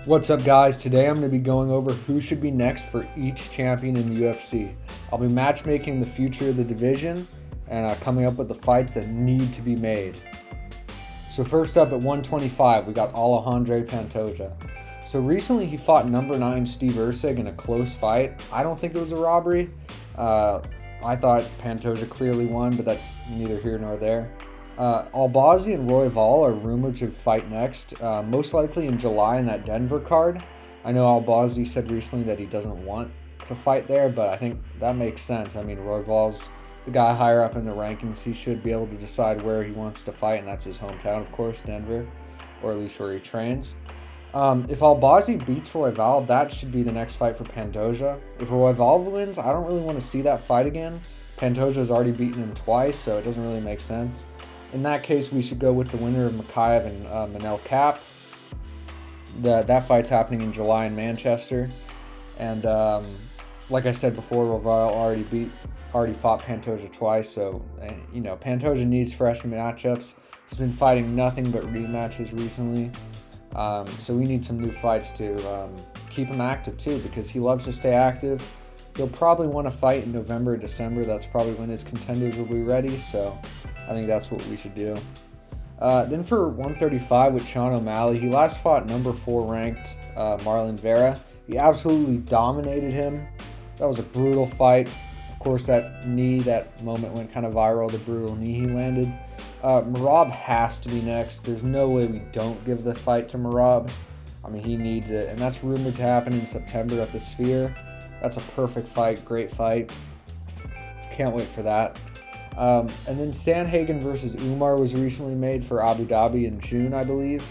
What's up, guys? Today I'm going to be going over who should be next for each champion in the UFC. I'll be matchmaking the future of the division and coming up with the fights that need to be made. So first up at 125, we got Alejandro Pantoja. So recently he fought number 9 Steve Erceg in a close fight. I don't think it was a robbery. I thought Pantoja clearly won, but that's neither here nor there. Albazi and Royval are rumored to fight next, most likely in July in that Denver card. I know Albazi said recently that he doesn't want to fight there, but I think that makes sense. I mean, Royval's the guy higher up in the rankings. He should be able to decide where he wants to fight, and that's his hometown, of course, Denver, or at least where he trains. If Albazi beats Royval, that should be the next fight for Pantoja. If Royval wins, I don't really want to see that fight again. Pantoja's already beaten him twice, so it doesn't really make sense. In that case, we should go with the winner of Makayev and Manel Kape. That fight's happening in July in Manchester. And like I said before, Royval already fought Pantoja twice, so Pantoja needs fresh matchups. He's been fighting nothing but rematches recently. So we need some new fights to keep him active too, because he loves to stay active. He'll probably want to fight in November or December. That's probably when his contenders will be ready, so I think that's what we should do. Then for 135 with Sean O'Malley, he last fought number 4 ranked Marlon Vera. He absolutely dominated him. That was a brutal fight. Of course, that moment went kind of viral, the brutal knee he landed. Merab has to be next. There's no way we don't give the fight to Merab. I mean, he needs it, and that's rumored to happen in September at the Sphere. That's a perfect fight, great fight. Can't wait for that. And then Sandhagen versus Umar was recently made for Abu Dhabi in June, I believe.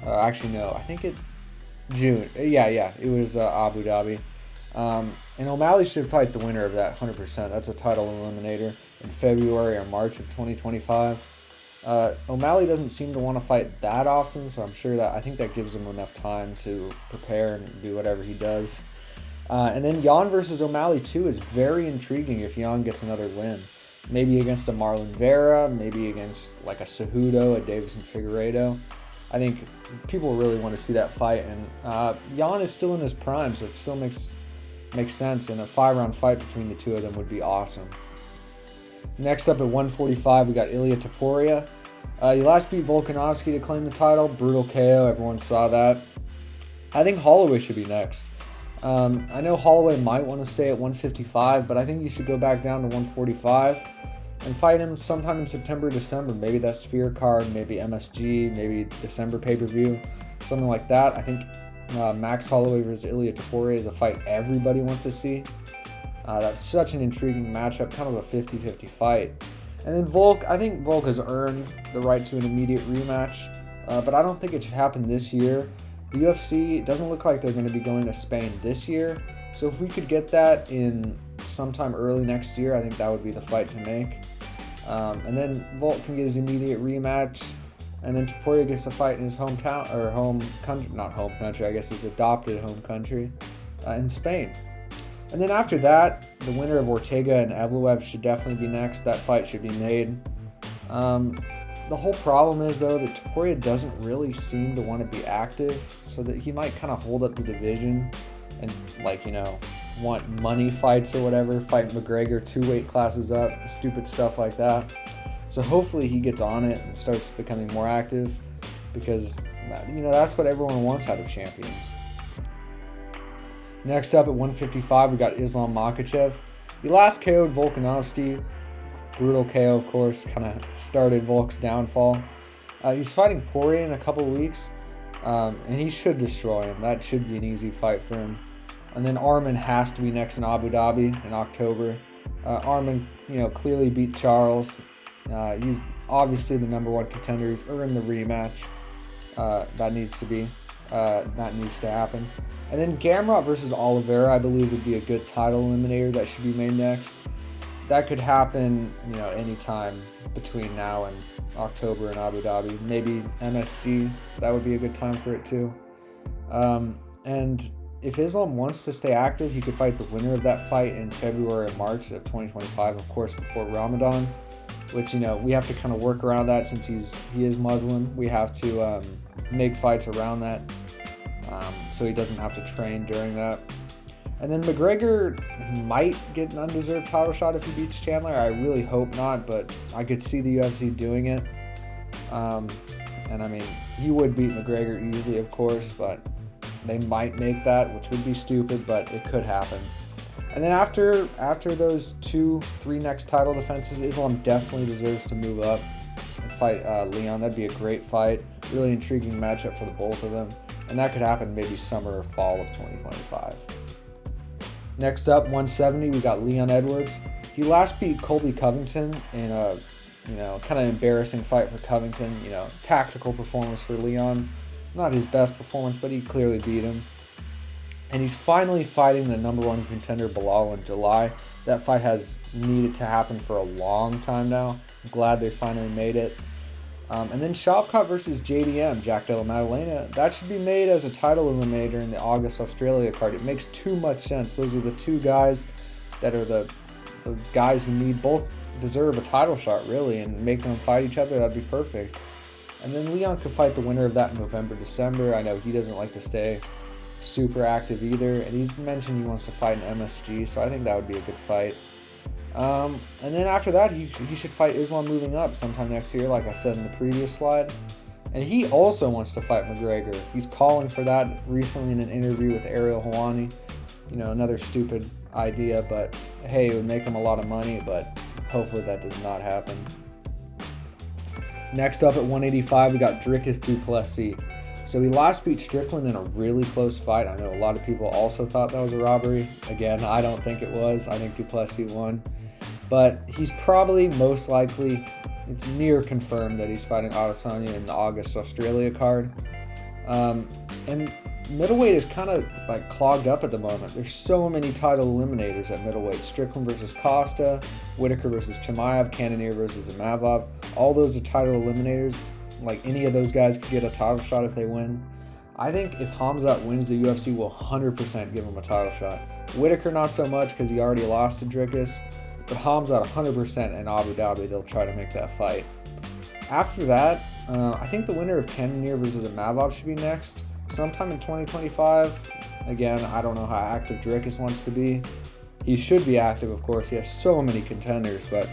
Actually, no, I think June. Yeah, it was Abu Dhabi. And O'Malley should fight the winner of that 100%. That's a title eliminator in February or March of 2025. O'Malley doesn't seem to want to fight that often, so I think that gives him enough time to prepare and do whatever he does. And then Jan versus O'Malley too is very intriguing if Jan gets another win. Maybe against a Marlon Vera, maybe against like a Cejudo, a Davison Figueiredo. I think people really want to see that fight, and Jan is still in his prime, so it still makes sense, and a 5-round fight between the two of them would be awesome. Next up at 145, we got Ilia Topuria. He last beat Volkanovski to claim the title. Brutal KO, everyone saw that. I think Holloway should be next. I know Holloway might want to stay at 155, but I think he should go back down to 145 and fight him sometime in September, December. Maybe that Sphere card, maybe MSG, maybe December pay-per-view, something like that. I think Max Holloway versus Ilia Topuria is a fight everybody wants to see. That's such an intriguing matchup, kind of a 50-50 fight. And then Volk, I think Volk has earned the right to an immediate rematch, but I don't think it should happen this year. The UFC doesn't look like they're going to be going to Spain this year, so if we could get that in sometime early next year, I think that would be the fight to make. And then Volk can get his immediate rematch, and then Topuria gets a fight in his hometown, or home country, not home country, I guess his adopted home country, in Spain. And then after that, the winner of Ortega and Evloev should definitely be next. That fight should be made. The whole problem is, though, that Topuria doesn't really seem to want to be active, so that he might kind of hold up the division and, want money fights or whatever, fight McGregor 2 weight classes up, stupid stuff like that. So hopefully he gets on it and starts becoming more active, because, that's what everyone wants out of champions. Next up at 155, we got Islam Makhachev. He last KO'd Volkanovski. Brutal KO, of course, kind of started Volk's downfall. He's fighting Poirier in a couple weeks, and he should destroy him. That should be an easy fight for him. And then Arman has to be next in Abu Dhabi in October. Arman, clearly beat Charles. He's obviously the number 1 contender. He's earned the rematch. That needs to happen. And then Gamrot versus Oliveira, I believe, would be a good title eliminator that should be made next. That could happen, anytime between now and October in Abu Dhabi. Maybe MSG, that would be a good time for it too. And if Islam wants to stay active, he could fight the winner of that fight in February or March of 2025, of course, before Ramadan, which, we have to kind of work around that since he is Muslim. We have to make fights around that. so he doesn't have to train during that. And then McGregor might get an undeserved title shot if he beats Chandler. I really hope not, but I could see the UFC doing it. And I mean, he would beat McGregor easily, of course, but they might make that, which would be stupid, but it could happen. And then after those 2-3 next title defenses, Islam definitely deserves to move up and fight Leon. That'd be a great fight. Really intriguing matchup for the both of them. And that could happen maybe summer or fall of 2025. Next up, 170, we got Leon Edwards. He last beat Colby Covington in a, kind of embarrassing fight for Covington. Tactical performance for Leon. Not his best performance, but he clearly beat him. And he's finally fighting the #1 contender Bilal in July. That fight has needed to happen for a long time now. I'm glad they finally made it. And then Shavkat versus JDM, Jack Della Maddalena. That should be made as a title eliminator in the August Australia card. It makes too much sense. Those are the two guys that are the guys who both deserve a title shot, really, and make them fight each other. That'd be perfect. And then Leon could fight the winner of that in November, December. I know he doesn't like to stay super active either, and he's mentioned he wants to fight in MSG, so I think that would be a good fight. And then after that, he should fight Islam moving up sometime next year, like I said in the previous slide. And he also wants to fight McGregor. He's calling for that recently in an interview with Ariel Helwani. Another stupid idea, but hey, it would make him a lot of money, but hopefully that does not happen. Next up at 185, we got Dricus du Plessis. So he last beat Strickland in a really close fight. I know a lot of people also thought that was a robbery. Again, I don't think it was. I think du Plessis won. But he's probably, most likely, it's near confirmed that he's fighting Adesanya in the August Australia card. And middleweight is kind of like clogged up at the moment. There's so many title eliminators at middleweight. Strickland versus Costa, Whitaker versus Chimaev, Cannonier versus Imavov. All those are title eliminators. Like, any of those guys could get a title shot if they win. I think if Khamzat wins, the UFC will 100% give him a title shot. Whitaker not so much because he already lost to Dricus, but Khamzat 100% in Abu Dhabi, they'll try to make that fight. After that, I think the winner of Cannonier versus Imavov should be next, sometime in 2025. Again, I don't know how active Dricus wants to be. He should be active, of course. He has so many contenders, but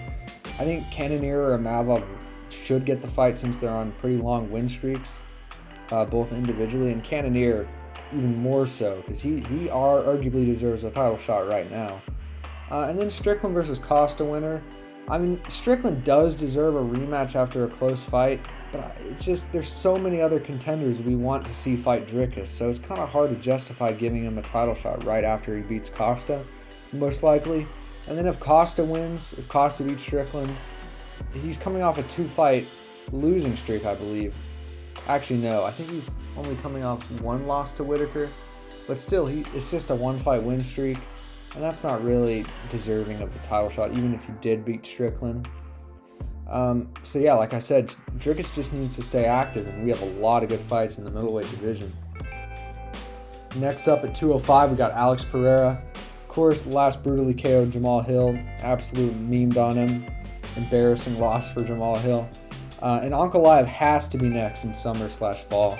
I think Cannonier or Imavov should get the fight since they're on pretty long win streaks, both individually, and Cannonier even more so because he arguably deserves a title shot right now. And then Strickland versus Costa winner. I mean, Strickland does deserve a rematch after a close fight, but it's just there's so many other contenders we want to see fight Dricus, so it's kind of hard to justify giving him a title shot right after he beats Costa, most likely. And then if Costa wins, if Costa beats Strickland, he's coming off a 2-fight losing streak, I believe. Actually, no. I think he's only coming off 1 loss to Whitaker. But still, it's just a 1-fight win streak. And that's not really deserving of the title shot, even if he did beat Strickland. So yeah, like I said, Dricus just needs to stay active, and we have a lot of good fights in the middleweight division. Next up at 205, we got Alex Pereira. Of course, last brutally KO'd Jamal Hill. Absolute memed on him. Embarrassing loss for Jamal Hill. And Ankalaev has to be next in summer/fall.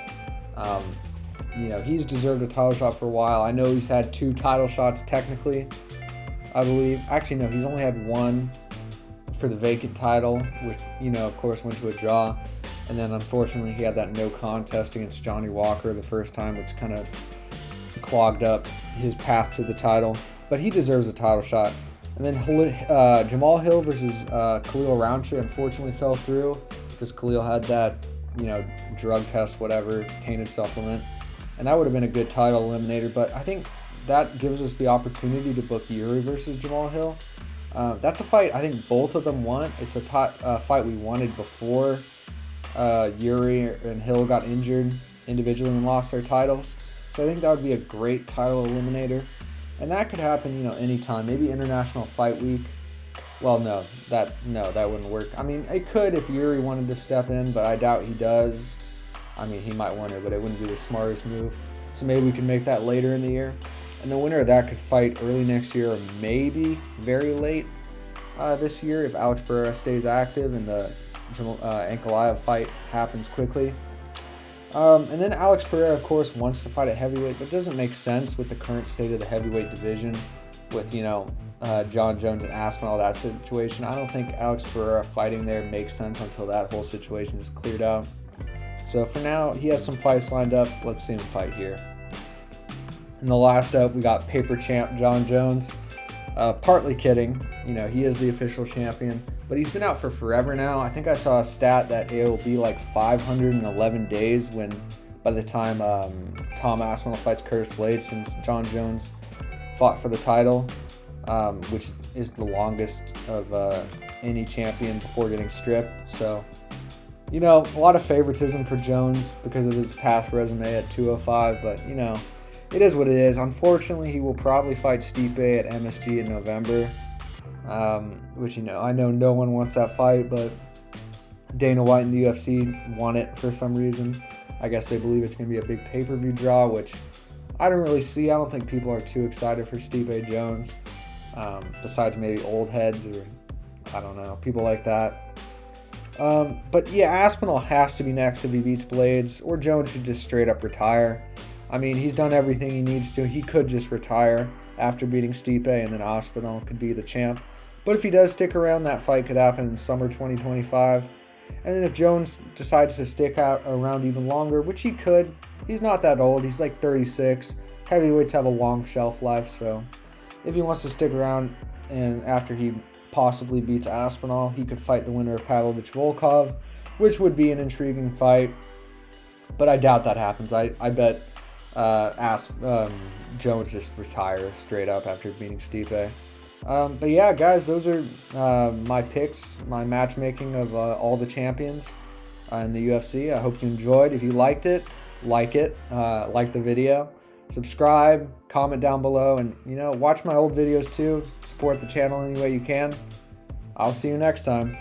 He's deserved a title shot for a while. I know he's had 2 title shots technically, I believe. Actually, no, he's only had 1 for the vacant title, which, of course went to a draw. And then unfortunately he had that no contest against Johnny Walker the first time, which kind of clogged up his path to the title. But he deserves a title shot. And then Jamal Hill versus Khalil Roundtree unfortunately fell through because Khalil had that, drug test, whatever, tainted supplement. And that would have been a good title eliminator. But I think that gives us the opportunity to book Yuri versus Jamal Hill. That's a fight I think both of them want. It's a fight we wanted before Yuri and Hill got injured individually and lost their titles. So I think that would be a great title eliminator. And that could happen, anytime. Maybe International Fight Week. Well, no, that wouldn't work. I mean, it could if Yuri wanted to step in, but I doubt he does. I mean, he might want to, but it wouldn't be the smartest move. So maybe we can make that later in the year. And the winner of that could fight early next year or maybe very late this year if Alex Pereira stays active and the Ankalaev fight happens quickly. And then Alex Pereira, of course, wants to fight at heavyweight, but doesn't make sense with the current state of the heavyweight division with, John Jones and Aspinall, that situation. I don't think Alex Pereira fighting there makes sense until that whole situation is cleared out. So for now, he has some fights lined up. Let's see him fight here. And the last up, we got paper champ John Jones. Partly kidding. He is the official champion, but he's been out for forever now. I think I saw a stat that it will be like 511 days by the time Tom Aspinall fights Curtis Blades, since John Jones fought for the title, which is the longest of any champion before getting stripped. So, a lot of favoritism for Jones because of his past resume at 205, but, it is what it is. Unfortunately, he will probably fight Stipe at MSG in November, which, I know no one wants that fight, but Dana White and the UFC want it for some reason. I guess they believe it's going to be a big pay-per-view draw, which I don't really see. I don't think people are too excited for Stipe Jones, besides maybe old heads or, I don't know, people like that. But yeah, Aspinall has to be next if he beats Blades, or Jones should just straight up retire. I mean, he's done everything he needs to. He could just retire after beating Stipe, and then Aspinall could be the champ. But if he does stick around, that fight could happen in summer 2025. And then if Jones decides to stick out around even longer, which he could, he's not that old. He's like 36. Heavyweights have a long shelf life, so if he wants to stick around and after he possibly beats Aspinall, he could fight the winner of Pavlovich-Volkov, which would be an intriguing fight. But I doubt that happens. I bet Jones just retires straight up after beating Stipe. But yeah, guys, those are my picks, my matchmaking of all the champions in the UFC. I hope you enjoyed. If you liked it, like the video, subscribe, comment down below, and watch my old videos too. Support the channel any way you can. I'll see you next time.